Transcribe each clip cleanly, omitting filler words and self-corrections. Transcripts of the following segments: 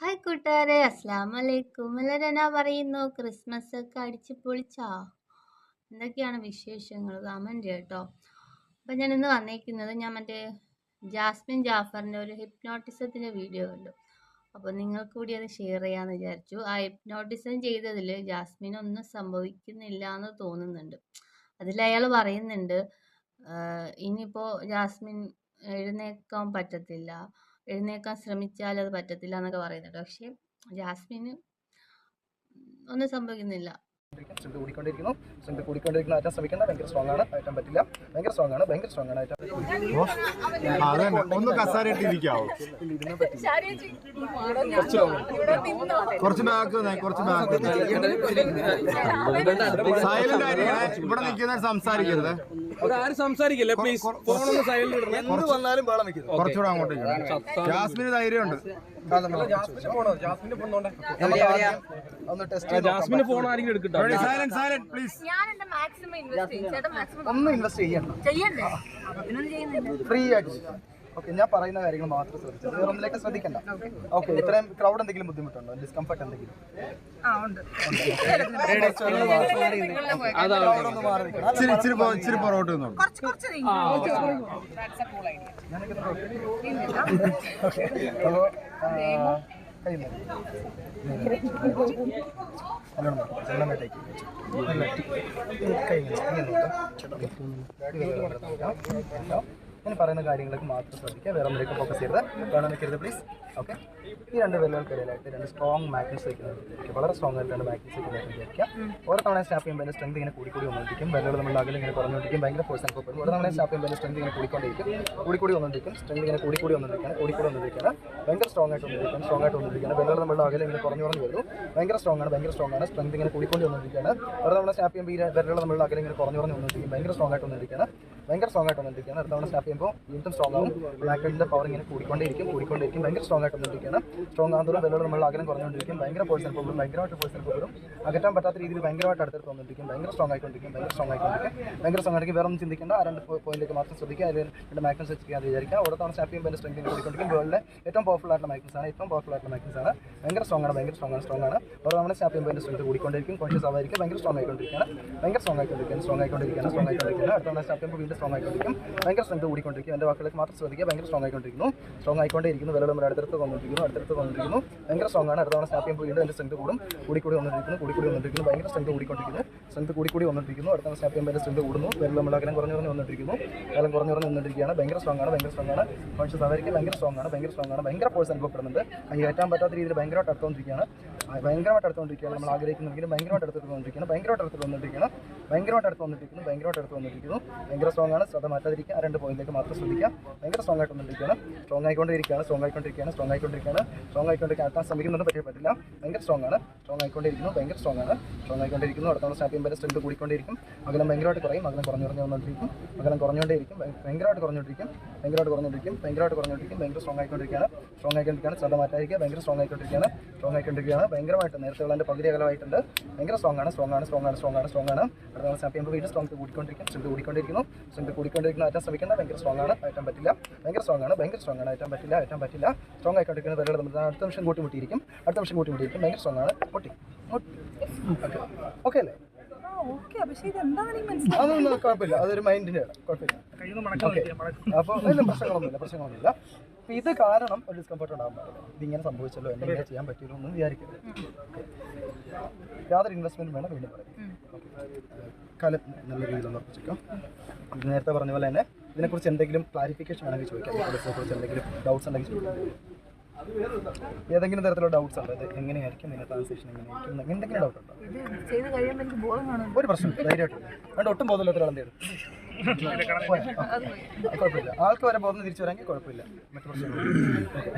Hi കൂട്ടുകാരെ, അസ്സലാമലൈക്കും. എല്ലാവരും എന്നാ പറയുന്നു? ക്രിസ്മസ് ഒക്കെ അടിച്ചു പൊളിച്ചാ? എന്തൊക്കെയാണ് വിശേഷങ്ങൾ? കമൻറ്റ് കേട്ടോ. അപ്പം ഞാൻ ഇന്ന് വന്നേക്കുന്നത് മറ്റേ ജാസ്മിൻ ജാഫറിൻ്റെ ഒരു ഹിപ്നോട്ടിസത്തിൻ്റെ വീഡിയോ കണ്ടു. അപ്പോൾ നിങ്ങൾക്ക് കൂടി അത് ഷെയർ ചെയ്യാമെന്ന് വിചാരിച്ചു. ആ ഹിപ്നോട്ടിസം ചെയ്തതിൽ ജാസ്മിനൊന്നും സംഭവിക്കുന്നില്ല എന്ന് തോന്നുന്നുണ്ട്. അതിൽ അയാൾ പറയുന്നുണ്ട് ഇനിയിപ്പോൾ ജാസ്മിൻ എഴുന്നേക്കാൻ പറ്റത്തില്ല, എഴുന്നേക്കാൻ ശ്രമിച്ചാൽ അത് പറ്റത്തില്ല എന്നൊക്കെ പറയുന്നുണ്ട്. പക്ഷെ ജാസ്മിന് ഒന്നും സംഭവിക്കുന്നില്ല. സ്ട്രെങ്ത് കൂടിക്കൊണ്ടിരിക്കുന്ന ഐറ്റം ശ്രമിക്കേണ്ട. ഭയങ്കര സ്ട്രോങ് ആണ്, ഐറ്റം പറ്റില്ല. ഭയങ്കര സ്ട്രോങ് ആണ് ഐറ്റം. ഒന്ന് കസാരയിട്ടിരിക്കാവോ? കുറച്ച് സൈലന്റ് ആയിരിക്കണേ. ഇവിടെ നിൽക്കുന്ന സംസാരിക്കരുത്. സംസാരിക്കില്ല പ്ലീസ്. ഫോണൊന്ന് സൈലന്റ് ഇടണം. എന്ത് വന്നാലും ബഹളം വെക്കരുത്. കുറച്ചുകൂടെ അങ്ങോട്ടേക്ക്. ജാസ്മിന് ധൈര്യമുണ്ട്. ജാസ്മിന് ഫോൺ ആരെങ്കിലും എടുക്കട്ടെ. ഒന്നും ഇൻവെസ്റ്റ് ചെയ്യണ്ട, ഫ്രീ ആയിട്ട്. ഓക്കെ, ഞാൻ പറയുന്ന കാര്യങ്ങൾ മാത്രം ശ്രദ്ധിച്ചത്, വേറെ ഒന്നിലേക്ക് ശ്രദ്ധിക്കണ്ട. ഓക്കെ, ഇത്രയും ക്രൗഡ് എന്തെങ്കിലും ബുദ്ധിമുട്ടുണ്ടോ? ഡിസ്കംഫർട്ട് എന്തെങ്കിലും? ഇച്ചിരി പുറകോട്ട് ഞാൻ പറയുന്ന കാര്യങ്ങൾക്ക് മാത്രം ശ്രദ്ധിക്കുക, വേറെ ഒന്നിലേക്ക് ഫോക്കസ് ചെയ്യരുത്. കാണാൻ നിൽക്കരുത് പ്ലീസ്. ഓക്കെ, ഈ രണ്ട് വെല്ലുകൾക്കിടയിലായിട്ട് രണ്ട് സ്ട്രോങ് മാഗ്നറ്റ്സ് വയ്ക്കുന്നത് വളരെ സ്ട്രോങ് ആയിട്ട് രണ്ട് മാഗ്നറ്റ്സ് വയ്ക്കുന്നതായിട്ട് വിചാരിക്കുക. ഓരോ തവണ സ്റ്റാപ്പ് ചെയ്യുമ്പോൾ സ്ട്രെങ്ത് ഇങ്ങനെ കൂടി വന്നിരിക്കും. വെല്ലുകൾ നമ്മൾ അകലെ ഇങ്ങനെ കുറഞ്ഞുകൊണ്ടിരിക്കും. ഭയങ്കര ഫോഴ്സ് അനുഭവപ്പെടും. ഓരോ തവണ സ്റ്റാപ്പ് ചെയ്യുമ്പോൾ സ്ട്രെങ്ത് ഇങ്ങനെ കൂടിക്കൊണ്ടിരിക്കും. സ്ട്രെങ്ത് ഇങ്ങനെ കൂടി വന്നിരിക്കുകയാണ്. ഭയങ്കര സ്ട്രോങ് ആയിട്ട് വന്നിരിക്കുകയാണ്. വെല്ലുകൾ നമ്മൾ അകലെ ഇങ്ങനെ കുറഞ്ഞു വരുന്നു. ഭയങ്കര സ്ട്രോങ് ആണ്. സ്ട്രെങ്ത് ഇങ്ങനെ കൂടിക്കൊണ്ട് വന്നിരിക്കുകയാണ്. ഓരോ തവണ സ്റ്റാപ്പ് ചെയ്യുമ്പോൾ ഈ വെല്ലുകൾ നമ്മൾ അകലെ ഇങ്ങനെ കുറഞ്ഞു വന്നിരിക്കും. ഭയങ്കര സ്ട്രോങ് ആയിട്ട് വന്നിരിക്കുകയാണ്. അടുത്ത തവണ സ്റ്റാപ്പ് ചെയ്യുമ്പോൾ വീണ്ടും സ്ട്രോങ് ആവും. മാഗ്നറ്റിന്റെ പവർ ഇങ്ങനെ കൂടിക്കൊണ്ടേയിരിക്കും. ഭയങ്കര സ്ട്രോങ് ആയിട്ട് വന്നിരിക്കുകയാണ്. സ്ട്രോങ് ആകുന്നതോറും വെല്ലുകൾ നമ്മൾ അകലം കുറഞ്ഞുകൊണ്ടിരിക്കും. ഭയങ്കര ഫോഴ്സ് അനുഭവപ്പെടും. അകറ്റാൻ പറ്റാത്ത രീതിയിൽ ഭയങ്കരമായിട്ട് അടുത്തടുത്ത് വന്നിരിക്കും. ഭയങ്കര സ്ട്രോങ് ആയിക്കൊണ്ടിരിക്കും. വേറെ ഒന്നും ചിന്തിക്കേണ്ട. ആ രണ്ട് പോയിന്റിലേക്ക് മാത്രം ശ്രദ്ധിക്കുക. അതിൽ രണ്ട് മാഗ്നറ്റ്സ് വെച്ചിരിക്കാൻ വിചാരിക്കുക. ഓരോ തവണ സ്റ്റാപ്പ് ചെയ്യുമ്പോൾ സ്ട്രെങ്ത് കൂടിക്കൊണ്ടിരിക്കും. വേൾഡിലെ ഏറ്റവും പവർഫുൾ ആയിട്ടുള്ള മാഗ്നറ്റ്സ് ആണ്. ഭയങ്കര സ്ട്രോങ് ആണ്. ഓരോ തവണ സ്റ്റാപ്പ് ചെയ്യുമ്പോൾ സ്ട്രെങ്ത് കൂടിക്കൊണ്ടിരിക്കും. കോൺഷ്യസ് ആവായിരിക്കും. ഭയങ്കര സ്ട്രോങ് ആയിക്കൊണ്ടിരിക്കുകയാണ്. അടുത്ത തവണ സ്റ്റാപ്പ് ചെയ്യുമ്പോൾ വീണ്ടും സ്ട്രോങ് ആയിക്കൊണ്ടിരിക്കും. ഭയങ്കര സ്ട്രെങ്ത് കൂടിക്കൊണ്ടിരിക്കും. എൻ്റെ വാക്കുകളിലേക്ക് മാത്രം ശ്രദ്ധിക്കുക. ഭയങ്കര സ്ട്രോങ് ആയിക്കൊണ്ടിരിക്കുന്നു. വെല്ലുകൾ നമ്മൾ അടുത്തടുത്ത് വന്നിരിക്കുന്നു. ഭയങ്കര സ്ട്രോങ് ആണ്. അടുത്ത തവണ സ്റ്റാപ്പ് ചെയ്യുമ്പോൾ വീണ്ടും എൻ്റെ സ്ട്രെങ്ത് കൂടി വന്നിരിക്കുന്നു. ഭയങ്കര സ്ട്രെങ്ത് കൂടിക്കൊണ്ടിരിക്കുന്നു. അടുത്ത തവണ സ്റ്റാപ്പ് ചെയ്യുമ്പോൾ സ്ട്രെങ്ത് കൂടുന്നു. വെല്ലുകൾ നമ്മൾ അകലം കുറഞ്ഞു വന്നിരിക്കുകയാണ്. ഭയങ്കര സ്ട്രോങ് ആണ്. കോൺഷ്യസ് ആവായിരിക്കും. ഭയങ്കര സ്ട്രോങ് ആണ്. ഭയങ്കര ഫോഴ്സ് അനുഭവപ്പെടുന്നുണ്ട്. കയറ്റാൻ പറ്റാത്ത രീതിയിൽ ഭയങ്കരമായിട്ട് അടുത്തുകൊണ്ടിരിക്കുകയാണ്. നമ്മൾ ആഗ്രഹിക്കുന്നെങ്കിലും ഭയങ്കരമായിട്ട് അടുത്തുകൊണ്ടിരിക്കുന്നു. ഭയങ്കര സ്ട്രോങ് ആണ്. ശ്രദ്ധ മാറ്റാതിരിക്കുക. ആ രണ്ട് പോയിന്റിലേക്ക് മാത്രം ശ്രദ്ധിക്കുക. ഭയങ്കര സ്ട്രോങ് ആയിക്കൊണ്ടിരിക്കുകയാണ്. സ്ട്രോങ് ആയിക്കൊണ്ടിരിക്കുകയാണ്. ആക്കാൻ ശ്രമിക്കുന്നുണ്ട്, പറ്റില്ല. ഭയങ്കര സ്ട്രോങ് ആണ്. അടുത്ത സ്റ്റാപ്പ് ചെയ്യുമ്പോൾ സ്ട്രെങ്ത് കൂടിക്കൊണ്ടിരിക്കും. അകലം ഭയങ്കരമായിട്ട് കുറയും. അകലം കുറഞ്ഞുകൊണ്ടിരിക്കും. ഭയങ്കരമായിട്ട് കുറഞ്ഞുകൊണ്ടിരിക്കും. ഭയങ്കര സ്ട്രോങ് ആയിക്കൊണ്ടിരിക്കുകയാണ്. ശ്രദ്ധ മാറ്റാതിരിക്കുക. ഭയങ്കര സ്ട്രോങ് ആയിക്കൊണ്ടിരിക്കുകയാണ്. ഭയങ്കരമായിട്ട് നേരത്തെ ഉള്ള പകുതി അകലമായിട്ടുണ്ട്. ഭയങ്കര സ്ട്രോങ് ആണ്. അടുത്ത സ്റ്റാപ്പ് ചെയ്യുമ്പോൾ വീണ്ടും സ്ട്രെങ്ത് കൂടിക്കൊണ്ടിരിക്കുന്നു. ഐറ്റം ശ്രമിക്കേണ്ട. ഭയങ്കര സ്ട്രോങ് ആണ്. ഐറ്റം പറ്റില്ല. ഐറ്റം പറ്റില്ല. സ്ട്രോങ് ആയിക്കൊണ്ടിരിക്കുന്ന വെല്ലുകൾ നമ്മൾ അടുത്ത നിമിഷം കൂട്ടിമുട്ടിയിരിക്കും. ഭയങ്കര സ്ട്രോങ് ആണ്. ഓക്കെ അല്ലേ? അതൊന്നും കുഴപ്പമില്ല. അതൊരു മൈൻഡിൻ്റെ കുഴപ്പമില്ല. അപ്പോൾ പ്രശ്നങ്ങളൊന്നുമില്ല. അപ്പോൾ ഇത് കാരണം ഒരു ഡിസ്കംഫർട്ട് ഉണ്ടാകാൻ പാടില്ല. ഇതിങ്ങനെ സംഭവിച്ചല്ലോ, എന്തെങ്കിലും ചെയ്യാൻ പറ്റില്ലോ ഒന്നും വിചാരിക്കരുത്. യാതൊരു ഇൻവെസ്റ്റ്മെൻറ്റും വേണം. വീണ്ടും പറയും. കാലം നല്ല രീതിയിലൊന്ന് ഉറപ്പിച്ചേക്കാം. നേരത്തെ പറഞ്ഞ പോലെ തന്നെ ഇതിനെക്കുറിച്ച് എന്തെങ്കിലും ക്ലാരിഫിക്കേഷൻ വേണമെങ്കിൽ ചോദിക്കാം. ഇതിനെക്കുറിച്ച് എന്തെങ്കിലും ഡൗട്ട്സ് ഉണ്ടെങ്കിൽ ചോദിക്കാം. ഏതെങ്കിലും തരത്തിലുള്ള ഡൗട്ട്സ് ഉണ്ടോ? ഇത് എങ്ങനെയായിരിക്കും, ഇതിൻ്റെ ട്രാൻസാക്ഷൻ എങ്ങനെയായിരിക്കും, എന്തെങ്കിലും ഡൗട്ട് ഉണ്ടോ? ഒരു പ്രശ്നം ധൈര്യമായിട്ട് അതുകൊണ്ട് ഒട്ടും ബോധമില്ലാത്ത ഒരാൾ എന്ത് ചെയ്യും? കുഴപ്പമില്ല. ആൾക്ക് വരെ ബോധം തിരിച്ചു വരാമെങ്കിൽ കുഴപ്പമില്ല. മറ്റു പ്രശ്നങ്ങൾ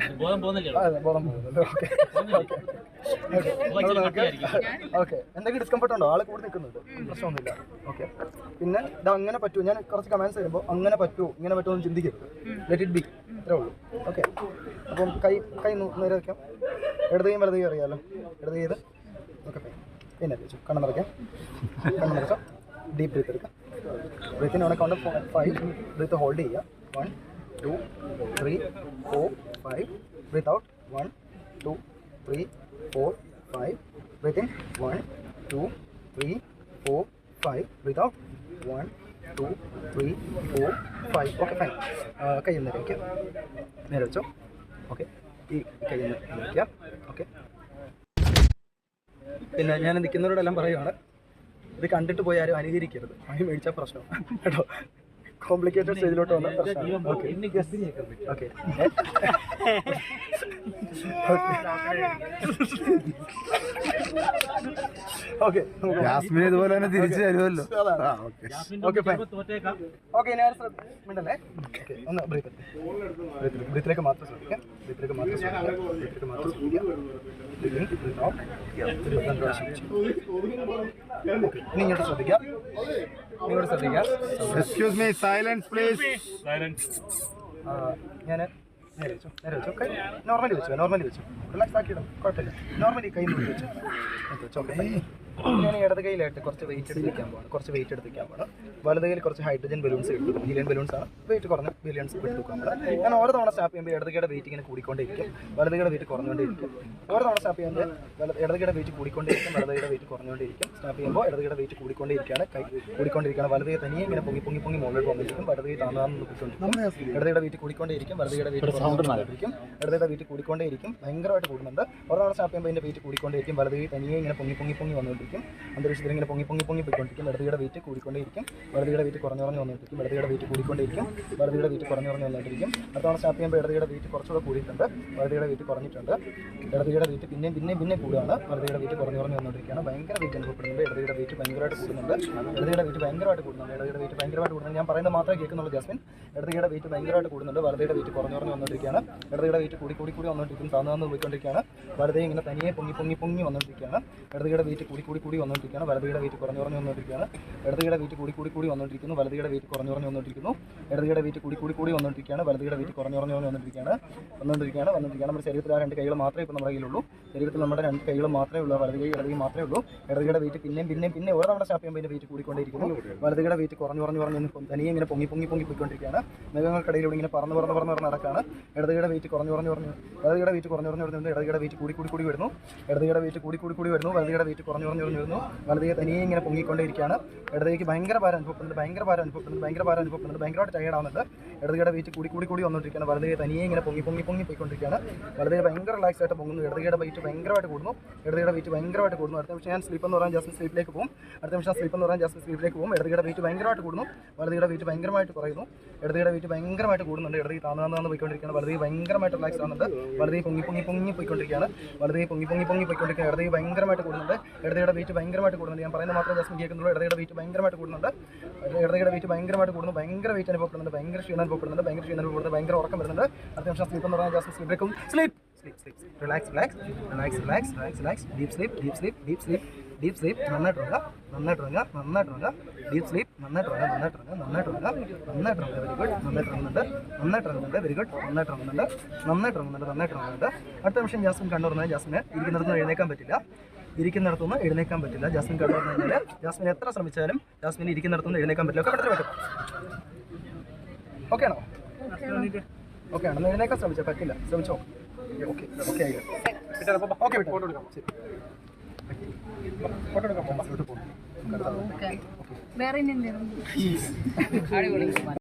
അതെ ബോധം പോകുന്നുണ്ട്. ഓക്കെ, എന്തെങ്കിലും ഡിസ്കംഫർട്ട് ഉണ്ടോ? ആൾ കൂടി നിൽക്കുന്നുണ്ട്, പ്രശ്നമൊന്നുമില്ല. ഓക്കെ, പിന്നെ ഇത് അങ്ങനെ പറ്റുമോ? ഞാൻ കുറച്ച് കമൻസ് വരുമ്പോൾ അങ്ങനെ പറ്റുമോ ഇങ്ങനെ പറ്റുമോ എന്ന് ചിന്തിക്കരുത്. ലെറ്റ് ഇറ്റ് ബി, ഇത്രേ ഉള്ളൂ. ഓക്കെ, അപ്പം കൈ നേരെ വയ്ക്കാം. ഇടതുകയും വലതുകയും അറിയാമല്ലോ. ഇടത് ചെയ്ത് ഓക്കെ, പിന്നെ കണ്ണടയ്ക്കാം. ഡീപ്പ് ബ്രീത്ത് എടുക്കാം. ബ്രീത്തിൻ്റെ അവിടെ കൗണ്ട് 5. ബ്രീത്ത് ഹോൾഡ് ചെയ്യുക. 1 2 3 4 5. Breath out 1 2 3, 4, 5. Breathe in. 1, 2, 3, 4, 5. Breathe out. 1, 2, 3, 4, 5. Okay fine. കൈ നേരെ വയ്ക്കാം. നേരെ വെച്ചോ. ഓക്കെ, ഈ കൈ നേരെ വയ്ക്കാം. ഓക്കെ, പിന്നെ ഞാൻ നിൽക്കുന്നവരോടെല്ലാം പറയുകയാണ്, ഇത് കണ്ടിട്ട് പോയി ആരും അനുകരിക്കരുത്. പണി മേടിച്ചാൽ പ്രശ്നം കേട്ടോ. കോംപ്ലിക്കേറ്റഡ് സ്റ്റേജിലോട്ട് വന്ന പ്രശ്നമാണ്. ഓക്കെ ഓക്കെ ജാസ്മിൻ ഇതുപോലെ തന്നെ തിരിച്ചു തരുമല്ലോ. Okay fine. ഓക്കെ ഞാൻ മിണ്ടല്ലേ. ഓക്കെ ഒന്ന് ബ്രീത്തിലേക്ക് മാത്രം ശ്രദ്ധിക്കാം. ബ്രീത്തിലേക്ക് മാത്രം ശ്രദ്ധിക്കാം. ബ്രീത്തിലേക്ക് മാത്രം ശ്രദ്ധിക്കാം. ഇനി ഇങ്ങോട്ട് ശ്രദ്ധിക്കാം. ഇങ്ങോട്ട് ശ്രദ്ധിക്കാം. Excuse me, silence please. ഞാൻ നേരെ വെച്ചു. നോർമലി വെച്ചു. റിലാക്സ് ആക്കിയിടും, കുഴപ്പമില്ല. നോർമലി കൈ നോക്കി വെച്ചു. ഓക്കെ, ഞാൻ ഇടത് കയ്യിലായിട്ട് കുറച്ച് വെയിറ്റ് എടുത്തിരിക്കാൻ പോകണം. വലത് കയ്യിൽ കുറച്ച് ഹൈഡ്രജൻ ബലൂൺസ് കിട്ടും. ഹീലിയൻ ബലൂൺസ് ആണ്. വെയിറ്റ് കുറഞ്ഞ ബലൂൺസ് എടുക്കും. ഞാൻ ഓരോ തവണ സ്റ്റാപ്പ് ചെയ്യുമ്പോൾ ഇടതുകയുടെ വെയിറ്റ് ഇങ്ങനെ കൂടിക്കൊണ്ടേയിരിക്കും, വലതുകയുടെ വെയിറ്റ് കുറഞ്ഞുകൊണ്ടേയിരിക്കും. ഓരോ തവണ സ്റ്റാപ്പ് ചെയ്യുമ്പോൾ ഇടതുകയുടെ വെയിറ്റ് കൂടിക്കൊണ്ടേയിരിക്കും, വലതുകയുടെ വെയിറ്റ് കുറഞ്ഞുകൊണ്ടേയിരിക്കും. സ്റ്റാപ്പ് ചെയ്യുമ്പോൾ ഇടതുകയുടെ വെയിറ്റ് കൂടിക്കൊണ്ടേയിരിക്കുകയാണ്. വലതുകൈ തനിയെ ഇങ്ങനെ പൊങ്ങി മുകളിലോട്ട് വന്നിരിക്കും. വലതുകൈ താന്നാന്ന് പോയിക്കൊണ്ടിരിക്കും. ഇടതുകയുടെ വെയിറ്റ് കൂടിക്കൊണ്ടേയിരിക്കും, വലതുകയുടെ വെയിറ്റ് കുറഞ്ഞുകൊണ്ടിരിക്കും. ഇടതുകയുടെ വെയിറ്റ് കൂടിക്കൊണ്ടേയിരിക്കും, ഭയങ്കരമായിട്ട് കൂടുന്നുണ്ട്. ഓരോ തവണ സ്റ്റാപ്പ് ചെയ്യുമ്പോൾ ഇതിൻ്റെ വെയിറ്റ് കൂടിക്കൊണ്ടേയിരിക്കും. വലതുകൈ തനിയെ ഇങ്ങനെ പൊങ്ങി വന്നുകൊണ്ടിരിക്കും. അന്തരീക്ഷത്തിൽ ഇങ്ങനെ പൊങ്ങി പോയിക്കൊണ്ടിരിക്കും. ഇടതുകയുടെ വെയിറ്റ് കൂടിക്കൊണ്ടേയിരിക്കും, വലതുകയുടെ വെയിറ്റ് കുറഞ്ഞു വന്നുകൊണ്ടിരിക്കും. ഇടതുകയുടെ വെയിറ്റ് കൂടിക്കൊണ്ടേയിരിക്കും, വലതുകയുടെ വെയിറ്റ് കുറഞ്ഞു വന്നുകൊണ്ടിരിക്കും. അടുത്തവണ സ്റ്റാപ്പ് ചെയ്യുമ്പോൾ ഇടതുകയുടെ വെയിറ്റ് കുറച്ചുകൂടെ കൂടിയിട്ടുണ്ട്, വലതുകയുടെ വെയിറ്റ് കുറഞ്ഞിട്ടുണ്ട്. ഇടതുകയുടെ വെയിറ്റ് പിന്നെ കൂടുകയാണ്. വലതുകയുടെ വെയിറ്റ് കുറഞ്ഞു വന്നുകൊണ്ടിരിക്കുകയാണ്. ഭയങ്കര വെയിറ്റ് അനുഭവപ്പെടുന്നുണ്ട്. ഇടതുകയുടെ വെയിറ്റ് ഭയങ്കരമായിട്ട് കൂടുന്നുണ്ട്. ഇടതുകയുടെ വെയിറ്റ് ഭയങ്കരമായിട്ട് കൂടുന്നുണ്ട്. ഞാൻ പറയുന്നത് മാത്രമേ കേൾക്കുന്നുള്ളൂ ജാസ്മിൻ. ഇടതുകയുടെ വെയിറ്റ് ഭയങ്കരമായിട്ട് കൂടുന്നുണ്ട്. വലതുകയുടെ വെയിറ്റ് കുറഞ്ഞു വന്നുകൊണ്ടിരിക്കുകയാണ്. ഇടതുകയുടെ വെയിറ്റ് കൂടി വന്നുകൊണ്ടിരിക്കും. താന്നു പോയിക്കൊണ്ടിരിക്കുകയാണ്. വലതുകൈ ഇങ്ങനെ തനിയെ പൊങ്ങി വന്നുകൊണ്ടിരിക്കുകയാണ്. ഇടതുകയുടെ വെയിറ്റ് കൂടി വന്നുകൊണ്ടിരിക്കുകയാണ്. വലതുകയുടെ വെയിറ്റ് കുറഞ്ഞു വന്നുകൊണ്ടിരിക്കുകയാണ്. ഇടതുകയുടെ വെയിറ്റ് കൂടി വന്നുകൊണ്ടിരിക്കുന്നു. വലതുകയുടെ വെയിറ്റ് കുറഞ്ഞു വന്നുകൊണ്ടിരിക്കുന്നു. ഇടതുകയുടെ വെയിറ്റ് കൂടി വന്നുകൊണ്ടിരിക്കുകയാണ്. വലതുകയുടെ വെയിറ്റ് കുറഞ്ഞു വന്നുകൊണ്ടിരിക്കുകയാണ്. നമ്മുടെ ശരീരത്തിൽ ആ രണ്ട് കൈകൾ മാത്രമേ ഇപ്പോൾ നമ്മുടെ കയ്യിലുള്ളൂ. ശരീരത്തിൽ നമ്മുടെ രണ്ട് കൈകൾ മാത്രമേ ഉള്ളൂ. വലതുകൈ ഇടതുകൈ മാത്രമേ ഉള്ളൂ. ഇടതുകയുടെ വെയിറ്റ് പിന്നെ ഓരോ തവണ സ്റ്റാപ്പ് ചെയ്യുമ്പോൾ അതിൻ്റെ വെയിറ്റ് കൂടിക്കൊണ്ടിരിക്കുന്നു. വലതുകയുടെ വെയിറ്റ് കുറഞ്ഞു തനിയെ ഇങ്ങനെ പൊങ്ങി പോയിക്കൊണ്ടിരിക്കുകയാണ്. മേഘങ്ങൾക്കിടയിലൂടെ ഇങ്ങനെ പറന്ന് നടക്കാണ്. ഇടതുകയുടെ വെയിറ്റ് കുറഞ്ഞു വലതുകയുടെ വെയിറ്റ് കുറഞ്ഞു ഇടതുകയുടെ വെയിറ്റ് കൂടി വരുന്നു. ഇടതുകയുടെ വെയിറ്റ് കൂടി വരുന്നു. വലതുകയുടെ വെയിറ്റ് കുറഞ്ഞു വരുന്നു. വലതുകൈ തനിയെ ഇങ്ങനെ പൊങ്ങിക്കൊണ്ടേയിരിക്കുകയാണ്. ഇടതുകൈക്ക് ഭയങ്കര ഭാരം അനുഭവപ്പെടുന്നുണ്ട്. ഭയങ്കരമായിട്ട് ടയേർഡ് ആവുന്നുണ്ട്. ഇടതുകയുടെ വെയിറ്റ് കൂടി വന്നുകൊണ്ടിരിക്കുകയാണ്. വലതുകൈ തനിയെ ഇങ്ങനെ പൊങ്ങി പോയിക്കൊണ്ടിരിക്കുകയാണ്. വലതുകൈ ഭയങ്കര റിലാക്സ് ആയിട്ട് പോകുന്നു. ഇടതുകയുടെ വെയിറ്റ് ഭയങ്കരമായിട്ട് കൂടുന്നു. അടുത്ത നിമിഷം ഞാൻ സ്ലീപ്പ് എന്ന് പറയാൻ ജാസ്മിൻ സ്ലീപ്പിലേക്ക് പോകും. ഇടതുകയുടെ വെയിറ്റ് ഭയങ്കരമായിട്ട് കൂടുന്നു. വലതുകയുടെ വെയിറ്റ് ഭയങ്കരമായിട്ട് കുറയുന്നു. ഇടതുകയുടെ വെയിറ്റ് ഭയങ്കരമായിട്ട് കൂടുന്നുണ്ട്. ഇടതുകൈ താന്ന് പോയിക്കൊണ്ടിരിക്കുകയാണ്. വലതുകൈ ഭയങ്കരമായിട്ട് റിലാക്സ് ആവുന്നുണ്ട്. വലതുകൈ പൊങ്ങി പോയിക്കൊണ്ടിരിക്കുകയാണ്. ഇടതുകൈ ഭയങ്കരമായിട്ട് കൂടുന്നുണ്ട്. ഇടതുകയുടെ വെയിറ്റ് ഭയങ്കരമായിട്ട് കൂടുന്നുണ്ട്. ഞാൻ പറയുന്നത് മാത്രമേ ജാസ്മിൻ കേൾക്കുന്നുള്ളൂ. ഇടതുകയുടെ വെയിറ്റ് ഭയങ്കരമായിട്ട് കൂടുന്നുണ്ട്. ഭയങ്കര വെയിറ്റ് അനുഭവപ്പെടുന്നുണ്ട്. ഭയങ്കര ക്ഷീണം അനുഭവപ്പെടുന്നുണ്ട്. ഭയങ്കര ഉറക്കം വരുന്നുണ്ട്. അടുത്ത നിമിഷം സ്ലീപ്പ് എന്ന് പറഞ്ഞാൽ ജാസ്മിൻ സ്ലീപ്പിലേക്കും റിലാക്സ്. ഡീപ് സ്ലീപ്പ് നന്നായിട്ട് ഉറങ്ങുക. ഡീപ് സ്ലീപ്പ് നന്നായിട്ട് ഉറങ്ങുക. നന്നായിട്ട് ഇറങ്ങുന്നുണ്ട്. Very good. നന്നായിട്ട് ഇറങ്ങുന്നുണ്ട്. അടുത്ത നിമിഷം ജാസ്മിൻ കണ്ടു പറഞ്ഞാൽ ജാസ്മിന് ഇരിക്കുന്നിടത്തുനിന്ന് എഴുന്നേക്കാൻ പറ്റില്ല. ജാസ്മിൻ കണ്ടു പറഞ്ഞു കഴിഞ്ഞാൽ ജാസ്മിൻ എത്ര ശ്രമിച്ചാലും ജാസ്മിന് ഇരിക്കുന്നിടത്തുനിന്ന് എഴുന്നേക്കാൻ പറ്റില്ല. ഓക്കെ ആണോ? എഴുന്നേക്കാൻ ശ്രമിച്ചോ? പറ്റില്ല. ശ്രമിച്ചോ? ഓക്കെ ഫോട്ടോ എടുക്കാം. വേറെ